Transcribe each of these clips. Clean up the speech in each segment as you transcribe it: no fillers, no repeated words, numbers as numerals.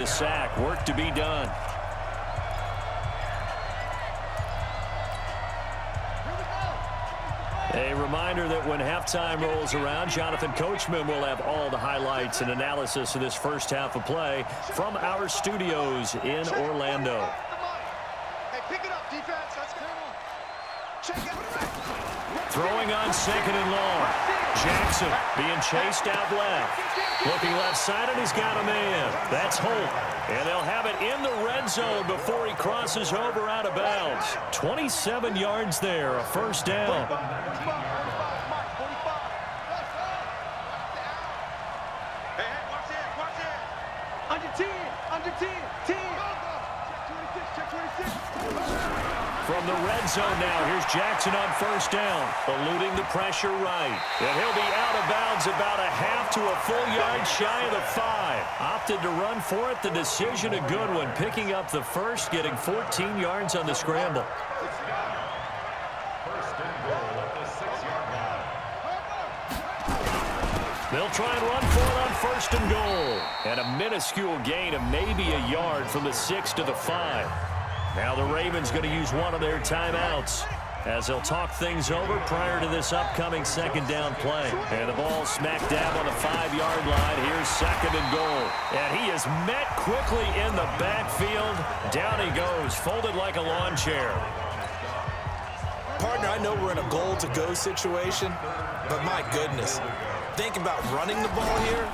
The sack, work to be done. A reminder that when halftime rolls around, Jonathan Coachman will have all the highlights and analysis of this first half of play from our studios in Orlando. Hey, pick it up, defense. That's cool. Check it. Throwing on 2nd and long. Jackson being chased out left. Looking left side, and he's got a man. That's Holt. And they'll have it in the red zone before he crosses over out of bounds. 27 yards there, a first down. From the red zone now, here's Jackson on first down, eluding the pressure right. And he'll be out of bounds about a half to a full yard shy of the 5. Opted to run for it. The decision a good one, picking up the first, getting 14 yards on the scramble. They'll try and run for it on 1st and goal. And a minuscule gain of maybe a yard from the 6 to the 5. Now the Ravens going to use one of their timeouts as they'll talk things over prior to this upcoming 2nd down play. And the ball smack dab on the 5-yard line. Here's 2nd and goal. And he is met quickly in the backfield. Down he goes, folded like a lawn chair. Partner, I know we're in a goal-to-go situation, but my goodness, think about running the ball here.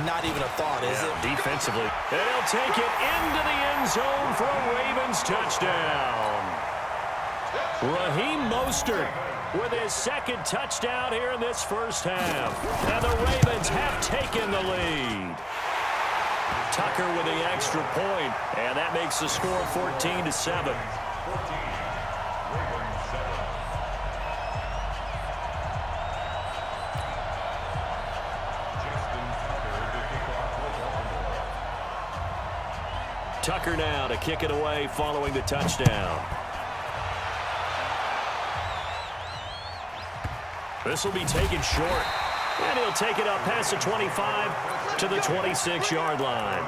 Not even a thought, is it? Defensively. And they'll take it into the end zone for a Ravens touchdown. Raheem Mostert with his 2nd touchdown here in this first half. And the Ravens have taken the lead. Tucker with the extra point, and that makes the score 14-7. Tucker now to kick it away following the touchdown. This will be taken short. And he'll take it up past the 25 to the 26-yard line.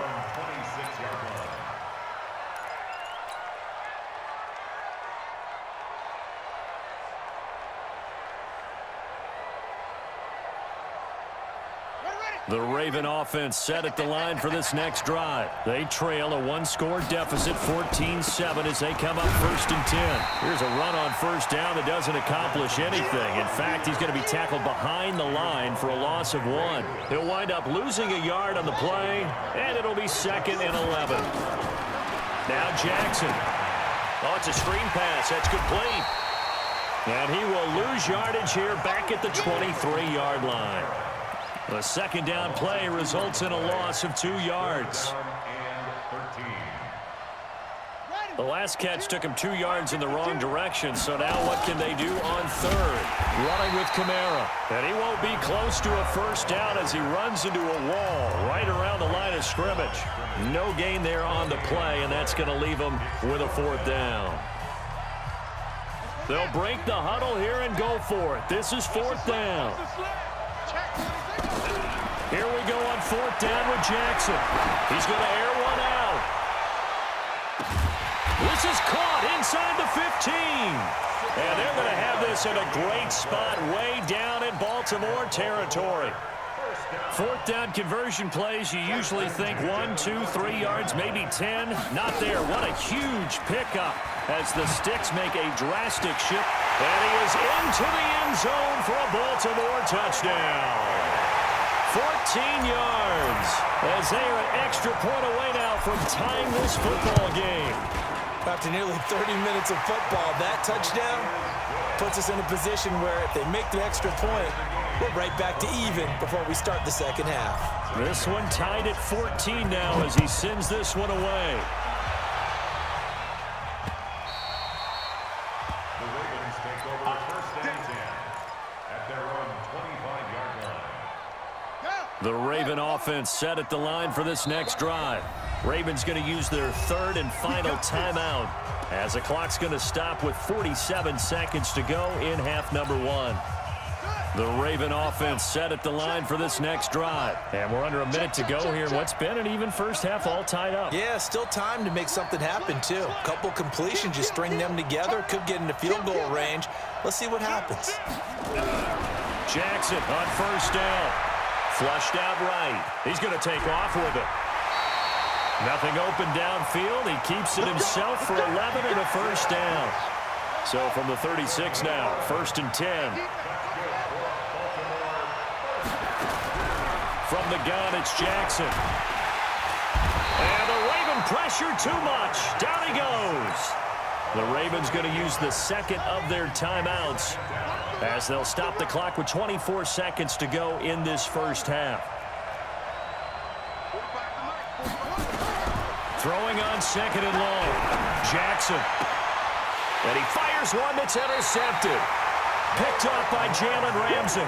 The Raven offense set at the line for this next drive. They trail a one-score deficit, 14-7, as they come up 1st and 10. Here's a run on 1st down that doesn't accomplish anything. In fact, he's going to be tackled behind the line for a loss of 1. He'll wind up losing a yard on the play, and it'll be 2nd and 11. Now Jackson. Oh, it's a screen pass. That's complete. And he will lose yardage here back at the 23-yard line. The 2nd down play results in a loss of 2 yards. The last catch took him 2 yards in the wrong direction, so now what can they do on 3rd? Running with Kamara. And he won't be close to a first down as he runs into a wall right around the line of scrimmage. No gain there on the play, and that's going to leave him with a 4th down. They'll break the huddle here and go for it. This is 4th down. Here we go on 4th down with Jackson. He's going to air one out. This is caught inside the 15. And they're going to have this in a great spot way down in Baltimore territory. 4th down conversion plays, you usually think 1, 2, 3 yards, maybe 10. Not there. What a huge pickup as the Sticks make a drastic shift. And he is into the end zone for a Baltimore touchdown. 14 yards as they are an extra point away now from tying this football game. After nearly 30 minutes of football, that touchdown puts us in a position where if they make the extra point, we're right back to even before we start the 2nd half. This one tied at 14 now as he sends this one away. The Ravens take over 1st and 10 at their own 25-yard line. The Raven offense set at the line for this next drive. Ravens going to use their 3rd and final timeout as the clock's going to stop with 47 seconds to go in half number 1. The Raven offense set at the line for this next drive. And we're under a minute to go here. What's been an even first half, all tied up. Yeah, still time to make something happen, too. A couple completions, you string them together, could get into field goal range. Let's see what happens. Jackson on first down. Flushed out right. He's going to take off with it. Nothing open downfield. He keeps it himself for 11 and a first down. So from the 36 now, 1st and 10. From the gun, it's Jackson. And the Raven pressure too much. Down he goes. The Ravens going to use the second of their timeouts as they'll stop the clock with 24 seconds to go in this first half. Throwing on 2nd and long. Jackson. And he fires one that's intercepted. Picked off by Jalen Ramsey.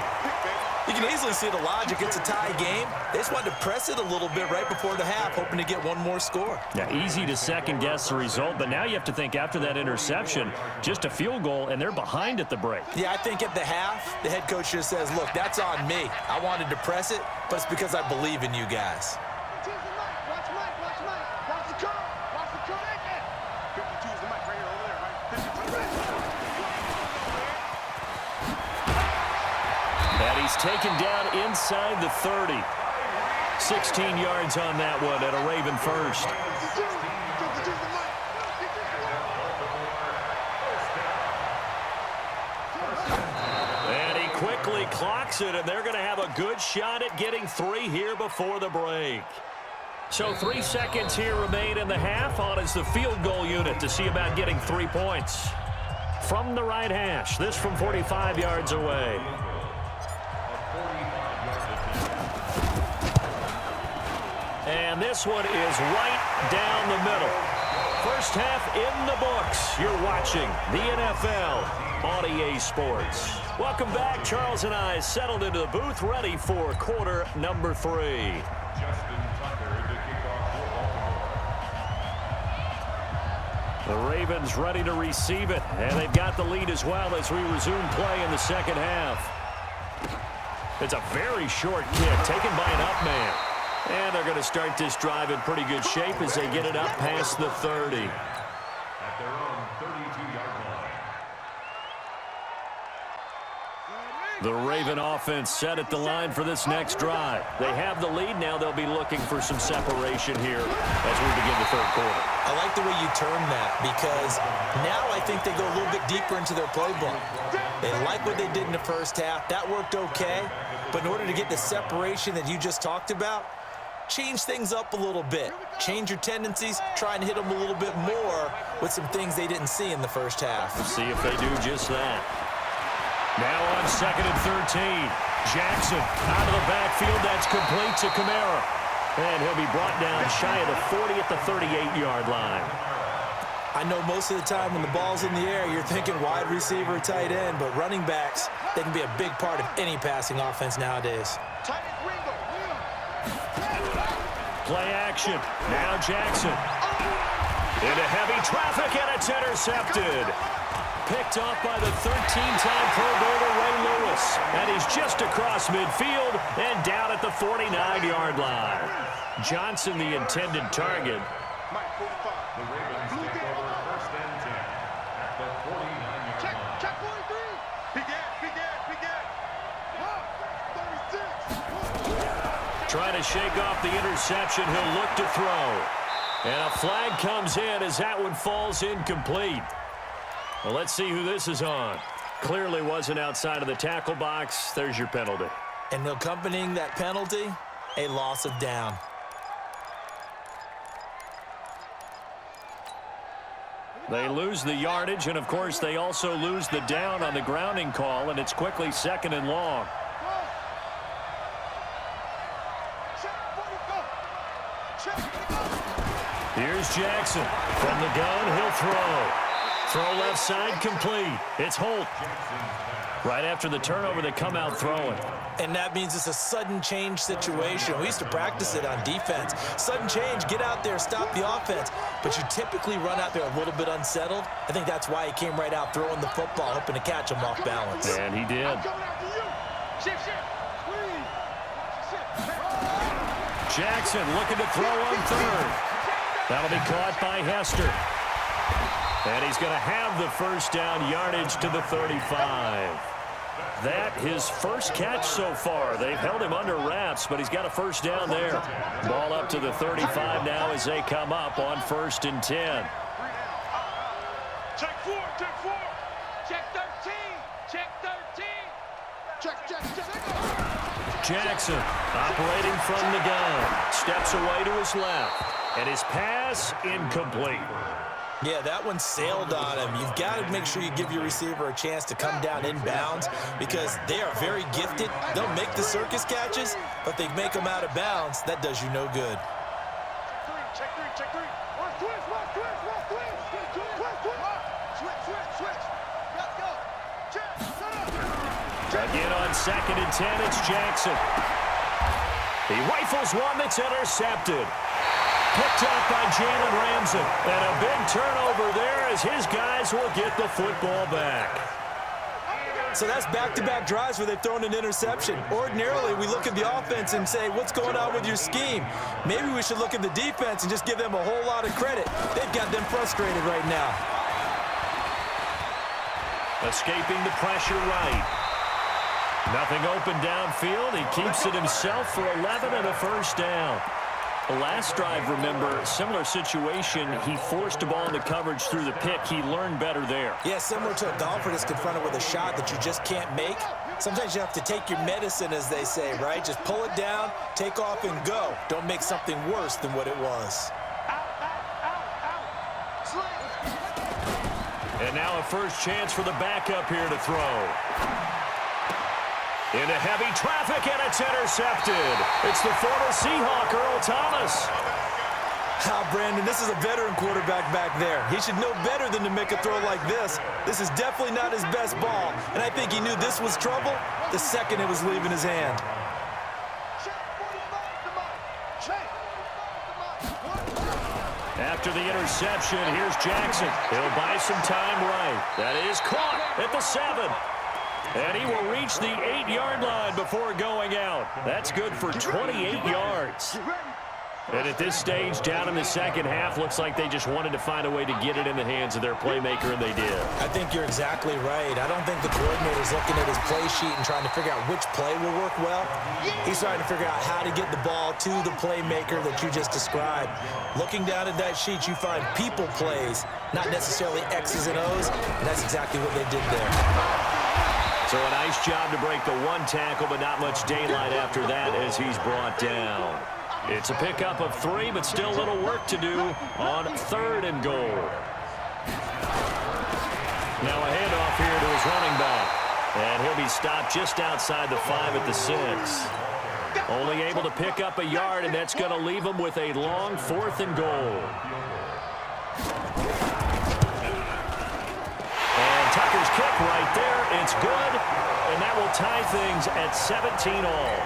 You can easily see the logic. It's a tie game. They just wanted to press it a little bit right before the half, hoping to get one more score. Yeah, easy to second-guess the result, but now you have to think after that interception, just a field goal, and they're behind at the break. Yeah, I think at the half, the head coach just says, look, that's on me. I wanted to press it, but it's because I believe in you guys. Watch Mike. Watch the curve. Watch the curve. 52 is the mic right here over there, right? 52. And he's taken down inside the 30. 16 yards on that one at a Raven first. And he quickly clocks it, and they're going to have a good shot at getting 3 here before the break. So 3 seconds here remain in the half. On is the field goal unit to see about getting 3 points. From the right hash, this from 45 yards away. And this one is right down the middle. First half in the books. You're watching the NFL on EA Sports. Welcome back. Charles and I settled into the booth, ready for quarter number 3. The Ravens ready to receive it, and they've got the lead as well as we resume play in the second half. It's a very short kick taken by an up man. And they're going to start this drive in pretty good shape as they get it up past the 30. At their own 32-yard line. The Raven offense set at the line for this next drive. They have the lead. Now they'll be looking for some separation here as we begin the third quarter. I like the way you term that because now I think they go a little bit deeper into their playbook. They like what they did in the first half. That worked okay. But in order to get the separation that you just talked about, change things up a little bit. Change your tendencies. Try and hit them a little bit more with some things they didn't see in the first half. Let's see if they do just that. Now on 2nd and 13. Jackson out of the backfield. That's complete to Kamara. And he'll be brought down shy of the 40 at the 38-yard line. I know most of the time when the ball's in the air, you're thinking wide receiver, tight end, but running backs, they can be a big part of any passing offense nowadays. Play action. Now Jackson. Into heavy traffic, and it's intercepted. Picked off by the 13-time Pro Bowler Ray Lewis. And he's just across midfield and down at the 49-yard line. Johnson, the intended target. The Ravens take over 1st and 10 at the 49-yard line. Check 43. Big Ed. 36. Trying to shake off the interception. He'll look to throw. And a flag comes in as that one falls incomplete. Well, let's see who this is on. Clearly wasn't outside of the tackle box. There's your penalty. And accompanying that penalty, a loss of down. They lose the yardage, and, of course, they also lose the down on the grounding call, and it's quickly 2nd and long. Here's Jackson. From the gun, he'll throw. Throw left side, complete. It's Holt. Right after the turnover, they come out throwing. And that means it's a sudden change situation. We used to practice it on defense. Sudden change, get out there, stop the offense. But you typically run out there a little bit unsettled. I think that's why he came right out throwing the football, hoping to catch him off balance. And he did. Shift. Squeeze. Jackson looking to throw on third. That'll be caught by Hester. And he's going to have the first down, yardage to the 35. That his first catch so far. They've held him under wraps, but he's got a first down there. Ball up to the 35 now as they come up on 1st and 10. Check 4. Check 13. Check 13. Check. Jackson operating from the gun. Steps away to his left. And his pass incomplete. Yeah, that one sailed on him. You've got to make sure you give your receiver a chance to come down inbounds because they are very gifted. They'll make the circus catches, but they make them out of bounds. That does you no good. Check three. Switch. Let's go. Check. Again on 2nd and 10, it's Jackson. He rifles one that's intercepted. Picked up by Jalen Ramsey. And a big turnover there as his guys will get the football back. So that's back-to-back drives where they've thrown an interception. Ordinarily, we look at the offense and say, what's going on with your scheme? Maybe we should look at the defense and just give them a whole lot of credit. They've got them frustrated right now. Escaping the pressure right. Nothing open downfield. He keeps it himself for 11 and a first down. The last drive, remember, similar situation. He forced a ball into coverage through the pick. He learned better there. Yeah, similar to a golfer that's confronted with a shot that you just can't make. Sometimes you have to take your medicine, as they say, right? Just pull it down, take off, and go. Don't make something worse than what it was. And now a first chance for the backup here to throw. Into heavy traffic, and it's intercepted. It's the former Seahawk, Earl Thomas. Brandon, this is a veteran quarterback back there. He should know better than to make a throw like this. This is definitely not his best ball, and I think he knew this was trouble the second it was leaving his hand. After the interception, here's Jackson. He'll buy some time right. That is caught at the 7. And he will reach the 8-yard line before going out. That's good for 28 yards. And at this stage, down in the second half, looks like they just wanted to find a way to get it in the hands of their playmaker, and they did. I think you're exactly right. I don't think the coordinator's looking at his play sheet and trying to figure out which play will work well. He's trying to figure out how to get the ball to the playmaker that you just described. Looking down at that sheet, you find people plays, not necessarily X's and O's, and that's exactly what they did there. So a nice job to break the one tackle, but not much daylight after that as he's brought down. It's a pickup of 3, but still a little work to do on 3rd and goal. Now a handoff here to his running back. And he'll be stopped just outside the 5 at the 6. Only able to pick up a yard, and that's going to leave him with a long 4th and goal. And Tucker's kick right there. It's good, and that will tie things at 17 all.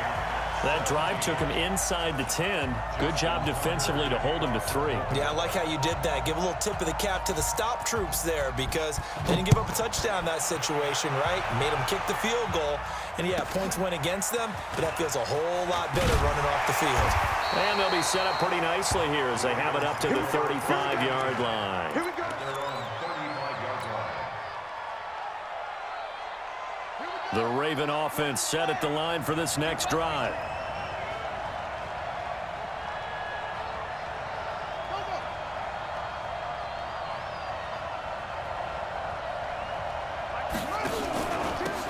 That drive took him inside the 10. Good job defensively to hold him to 3. Yeah, I like how you did that. Give a little tip of the cap to the stop troops there because they didn't give up a touchdown in that situation, right? Made them kick the field goal. And, yeah, points went against them, but that feels a whole lot better running off the field. And they'll be set up pretty nicely here as they have it up to the 35-yard line. Here we go. The Raven offense set at the line for this next drive.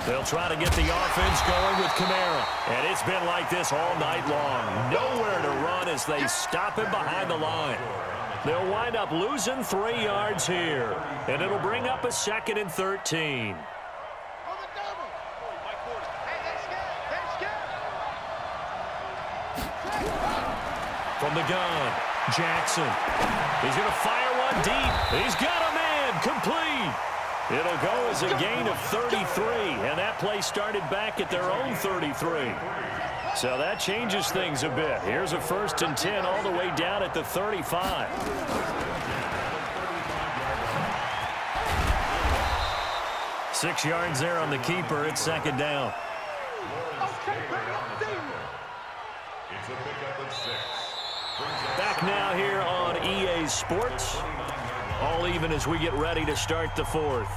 They'll try to get the offense going with Kamara. And it's been like this all night long. Nowhere to run as they stop him behind the line. They'll wind up losing 3 yards here. And it'll bring up a 2nd and 13. From the gun, Jackson. He's going to fire one deep. He's got a man complete. It'll go as a gain of 33, and that play started back at their own 33. So that changes things a bit. Here's a 1st and 10 all the way down at the 35. Six yards there on the keeper. It's 2nd down. It's a pickup of 6. Back now here on EA Sports. All even as we get ready to start the fourth.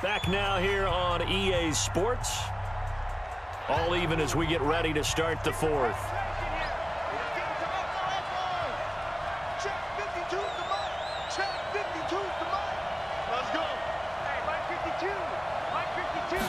Back now here on EA Sports. All even as we get ready to start the fourth. Check 52's the money. Check 52's the money. Let's go. Hey, Mike 52. Mike 52.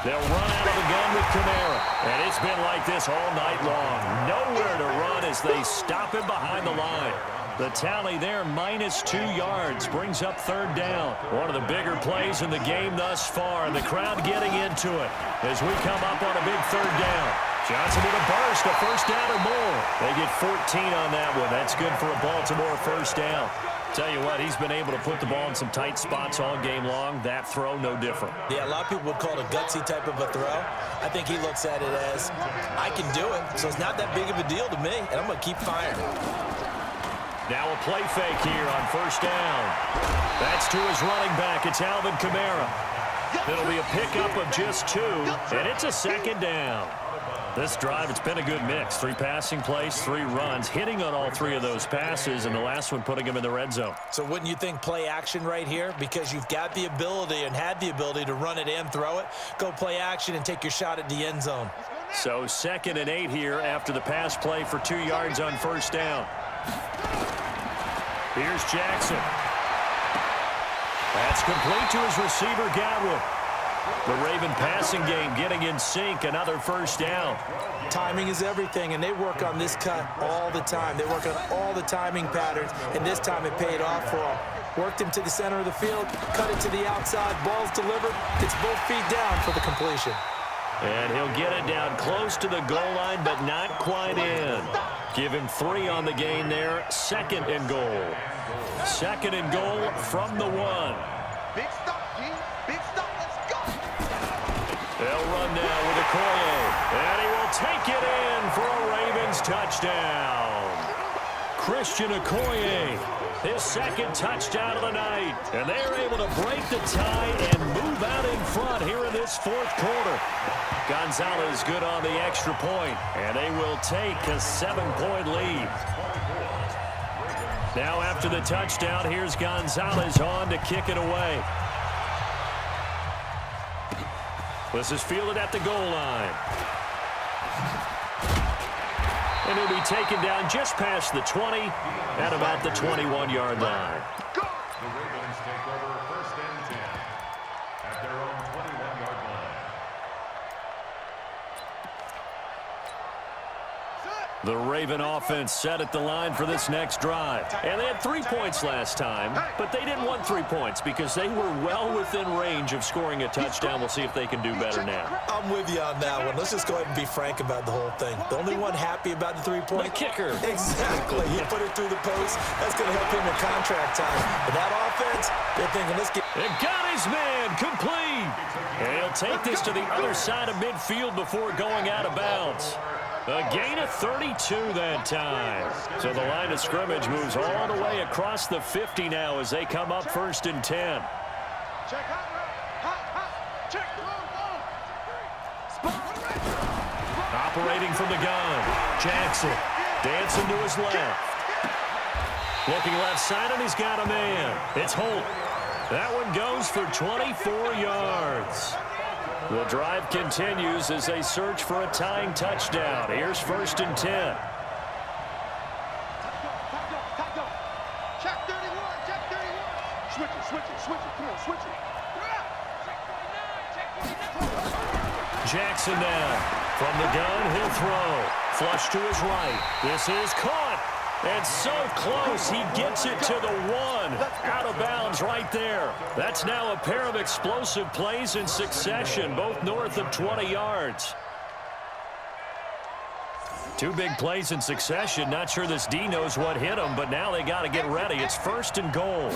They'll run out of the gun with Kamara. And it's been like this all night long. Nowhere to run as they stop him behind the line. The tally there, -2 yards, brings up third down. One of the bigger plays in the game thus far, and the crowd getting into it as we come up on a big third down. Johnson with a burst, a first down or more. They get 14 on that one. That's good for a Baltimore first down. Tell you what, he's been able to put the ball in some tight spots all game long. That throw, no different. Yeah, a lot of people would call it a gutsy type of a throw. I think he looks at it as, I can do it, so it's not that big of a deal to me, and I'm going to keep firing. Now a play fake here on first down. That's to his running back. It's Alvin Kamara. It'll be a pickup of just 2, and it's a second down. This drive, it's been a good mix. 3 passing plays, 3 runs, hitting on all 3 of those passes, and the last one putting him in the red zone. So wouldn't you think play action right here? Because you've got the ability and had the ability to run it and throw it. Go play action and take your shot at the end zone. So 2nd and 8 here after the pass play for 2 yards on first down. Here's Jackson. That's complete to his receiver, Godwin. The Raven passing game getting in sync, another first down. Timing is everything, and they work on this cut all the time. They work on all the timing patterns, and this time it paid off for them. Worked him to the center of the field, cut it to the outside, ball's delivered. It's both feet down for the completion. And he'll get it down close to the goal line, but not quite in. Give him 3 on the gain there. 2nd and goal. 2nd and goal from the 1. Big stop, G. Big stop. Let's go. They'll run now with Okoye. And he will take it in for a Ravens touchdown. Christian Okoye, his 2nd touchdown of the night. And they're able to break the tie and move out in front here in this 4th quarter. Gonzalez good on the extra point, and they will take a 7-point lead. Now after the touchdown, here's Gonzalez on to kick it away. This is fielded at the goal line. And he'll be taken down just past the 20 at about the 21-yard line. The Ravens take over 1st and 10 at their own 21-yard line. The Raven offense set at the line for this next drive. And they had 3 points last time, but they didn't want 3 points because they were well within range of scoring a touchdown. We'll see if they can do better now. I'm with you on that one. Let's just go ahead and be frank about the whole thing. The only one happy about the 3-point? The kicker. Exactly. He put it through the post. That's going to help him in contract time. But that offense, they're thinking, let's get... It got his man complete. And he'll take this to the other side of midfield before going out of bounds. A gain of 32 that time. So the line of scrimmage moves all the way across the 50 now as they come up 1st and 10. Check hot, hot. Check. Operating from the gun. Jackson dancing to his left. Looking left side, and he's got a man. It's Holt. That one goes for 24 yards. The drive continues as they search for a tying touchdown. Here's 1st and 10. Check 31. Check 31. Switch it. Come on, switch it. Jackson now. From the gun, he'll throw. Flush to his right. This is caught. And so close, he gets it to the 1. Out of bounds right there. That's now a pair of explosive plays in succession, both north of 20 yards. 2 big plays in succession. Not sure this D knows what hit him, but now they got to get ready. It's 1st and goal.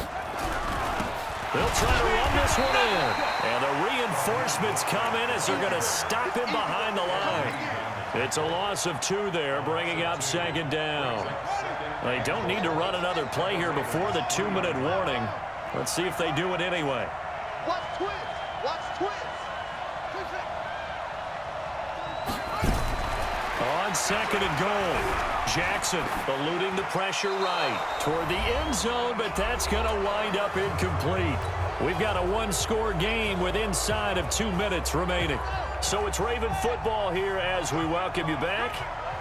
They'll try to run this one in. And the reinforcements come in as they're going to stop him behind the line. It's a loss of 2 there, bringing up 2nd down. They don't need to run another play here before the 2-minute warning. Let's see if they do it anyway. Watch twins. Watch twins. on second and goal. Jackson eluding the pressure right toward the end zone, but that's going to wind up incomplete. We've got a one-score game with inside of 2 minutes remaining. So it's Raven football here as we welcome you back.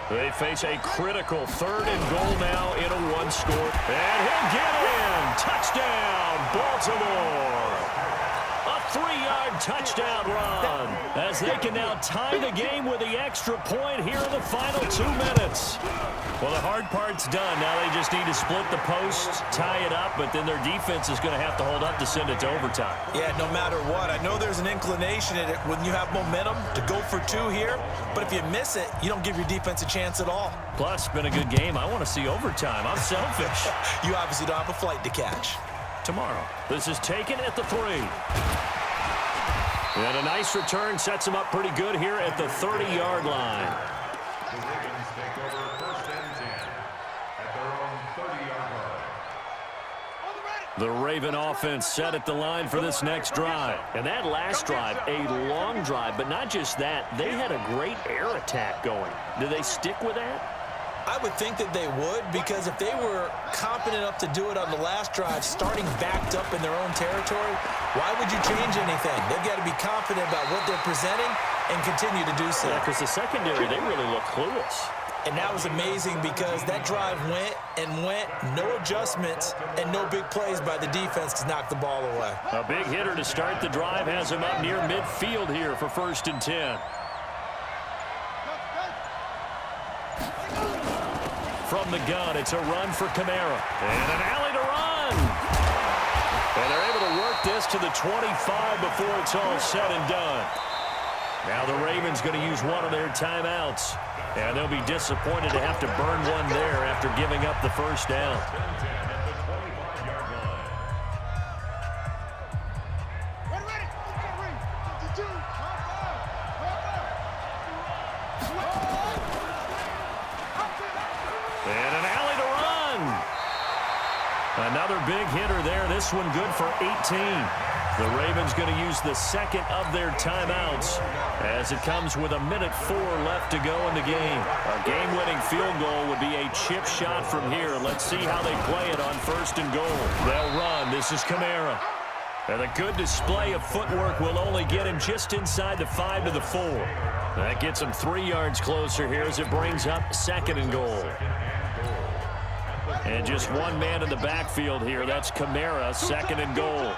They face a critical third and goal now in a one-score. And he'll get in. Touchdown, Baltimore. A 3-yard touchdown run as they can now tie the game with the extra point here in the final 2 minutes. Well, the hard part's done. Now they just need to split the posts, tie it up, but then their defense is going to have to hold up to send it to overtime. Yeah, no matter what. I know there's an inclination in it when you have momentum to go for 2 here, but if you miss it, you don't give your defense a chance at all. Plus, been a good game. I want to see overtime. I'm selfish. You obviously don't have a flight to catch. Tomorrow. This is taken at the 3. And a nice return sets him up pretty good here at the 30-yard line. The Ravens take over first and 10 at their own 30-yard line. The Raven offense set at the line for this next drive. And that last drive, a long drive, but not just that. They had a great air attack going. Do they stick with that? I would think that they would, because if they were confident enough to do it on the last drive, starting backed up in their own territory, why would you change anything? They've got to be confident about what they're presenting and continue to do so. Yeah, because the secondary, they really look clueless. And that was amazing because that drive went and went, no adjustments, and no big plays by the defense to knock the ball away. A big hitter to start the drive has him up near midfield here for first and 10. From the gun, it's a run for Kamara. And an alley to run. And they're able to work this to the 25 before it's all said and done. Now the Ravens going to use one of their timeouts. And they'll be disappointed to have to burn one there after giving up the first down. And an alley to run. Another big hitter there. This one good for 18. The Ravens going to use the second of their timeouts as it comes with 1:04 left to go in the game. A game-winning field goal would be a chip shot from here. Let's see how they play it on first and goal. They'll run. This is Kamara. And a good display of footwork will only get him just inside the 5 to the 4. That gets him 3 yards closer here as it brings up second and goal. And just one man in the backfield here. That's Kamara, second and goal.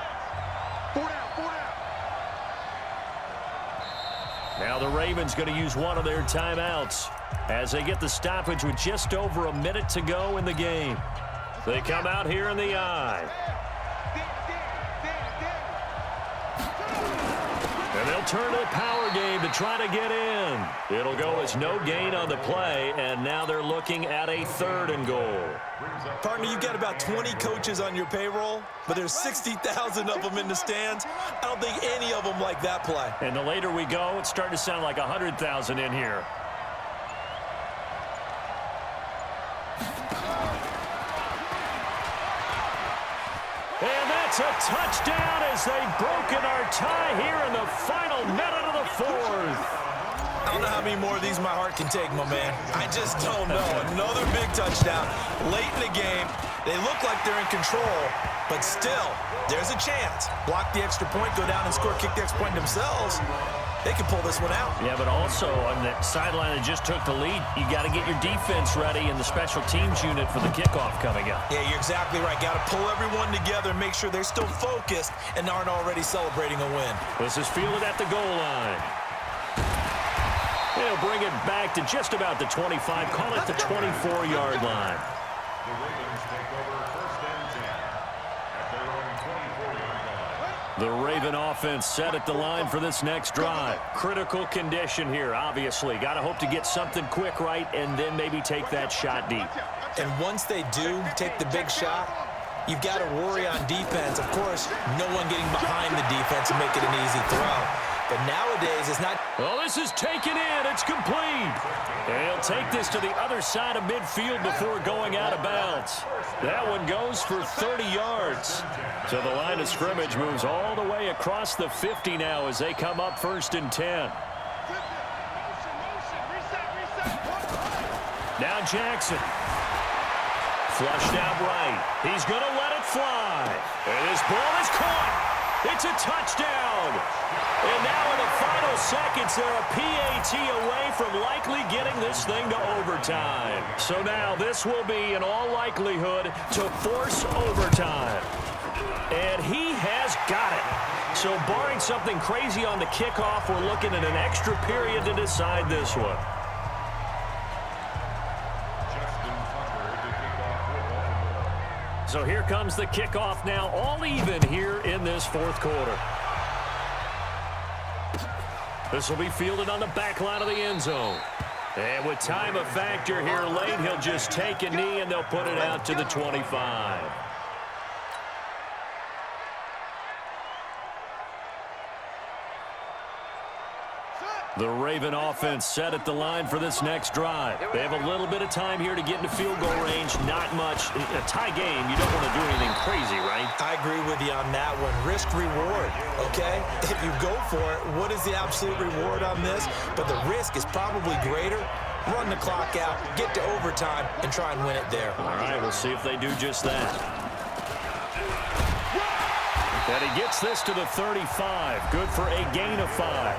Now the Ravens going to use one of their timeouts as they get the stoppage with just over 1 minute to go in the game. They come out here in the I. And they'll turn to the power game to try to get in. It'll go as no gain on the play, and now they're looking at a third and goal. Partner, you've got about 20 coaches on your payroll, but there's 60,000 of them in the stands. I don't think any of them like that play. And the later we go, it's starting to sound like 100,000 in here. And that's a touchdown as they've broken our tie here in the final minute of the 4th. I don't know how many more of these my heart can take, my man. I just don't know. Another big touchdown late in the game. They look like they're in control, but still, there's a chance. Block the extra point, go down and score, kick the extra point themselves. They can pull this one out. Yeah, but also on the sideline that just took the lead, you got to get your defense ready in the special teams unit for the kickoff coming up. Yeah, you're exactly right. Got to pull everyone together and make sure they're still focused and aren't already celebrating a win. This is fielded at the goal line. They'll bring it back to just about the 25, call it the 24-yard line. The Ravens take over first and 10 at their own 24-yard line. The Raven offense set at the line for this next drive. Critical condition here, obviously. Got to hope to get something quick right and then maybe take that shot deep. And once they do take the big shot, you've got to worry on defense. Of course, no one getting behind the defense and make it an easy throw. But nowadays, it's not. Oh, this is taken in. It's complete. And he'll take this to the other side of midfield before going out of bounds. That one goes for 30 yards. So the line of scrimmage moves all the way across the 50 now as they come up first and 10. Now Jackson. Flushed out right. He's going to let it fly. And his ball is caught. It's a touchdown. And now in the final seconds, they're a PAT away from likely getting this thing to overtime. So now this will be, in all likelihood, to force overtime. And he has got it. So barring something crazy on the kickoff, we're looking at an extra period to decide this one. So here comes the kickoff now, all even here in this fourth quarter. This will be fielded on the back line of the end zone. And with time a factor here late, he'll just take a knee and they'll put it out to the 25. The Raven offense set at the line for this next drive. They have a little bit of time here to get into field goal range. Not much. A tie game, you don't want to do anything crazy, right? I agree with you on that one. Risk-reward, okay? If you go for it, what is the absolute reward on this? But the risk is probably greater. Run the clock out, get to overtime, and try and win it there. All right, we'll see if they do just that. And he gets this to the 35. Good for a gain of 5.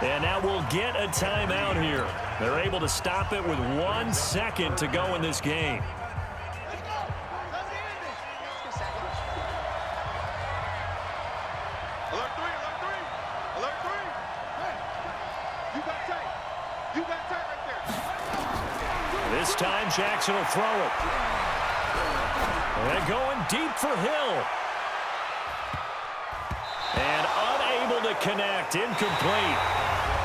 And now we'll get a timeout here. They're able to stop it with 1 second to go in this game. Alert 3, alert 3, alert 3. Hey, you got tight. You got tight right there. This time Jackson will throw it. And going deep for Hill. And unable to connect. Incomplete.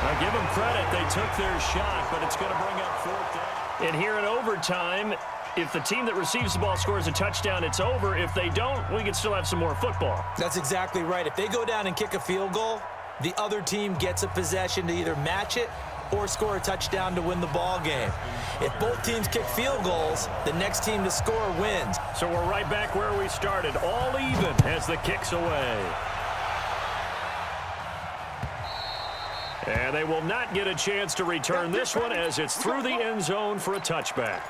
Now give them credit. They took their shot, but it's going to bring up 4th down. And here in overtime, if the team that receives the ball scores a touchdown, it's over. If they don't, we can still have some more football. That's exactly right. If they go down and kick a field goal, the other team gets a possession to either match it or score a touchdown to win the ball game. If both teams kick field goals, the next team to score wins. So we're right back where we started, all even as the kick's away. And they will not get a chance to return this one as it's through the end zone for a touchback.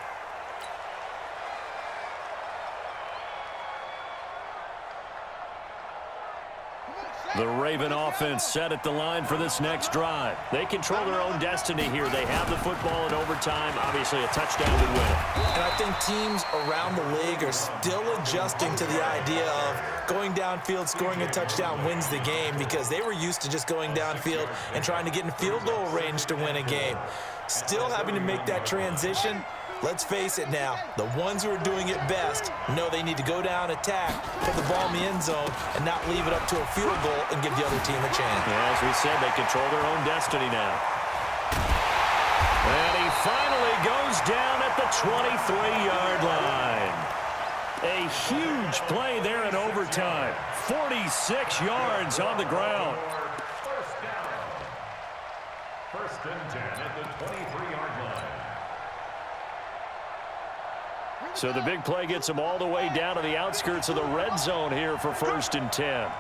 The Raven offense set at the line for this next drive. They control their own destiny here. They have the football in overtime. Obviously, a touchdown would win it. And I think teams around the league are still adjusting to the idea of going downfield, scoring a touchdown wins the game, because they were used to just going downfield and trying to get in field goal range to win a game. Still having to make that transition. Let's face it now, the ones who are doing it best know they need to go down, attack, put the ball in the end zone, and not leave it up to a field goal and give the other team a chance. Yeah, as we said, they control their own destiny now. And he finally goes down at the 23-yard line. A huge play there in overtime. 46 yards on the ground. First and 10 at the 23-yard line. So the big play gets them all the way down to the outskirts of the red zone here for 1st and 10.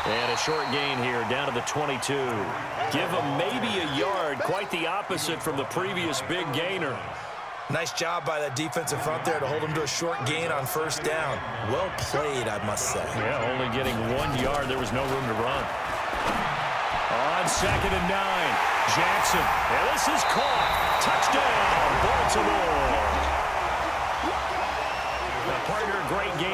And a short gain here down to the 22. Give them maybe a yard, quite the opposite from the previous big gainer. Nice job by that defensive front there to hold them to a short gain on 1st down. Well played, I must say. Yeah, only getting 1 yard. There was no room to run. On 2nd and 9, Jackson. And this is caught. Touchdown, Baltimore. Now, partner, great game.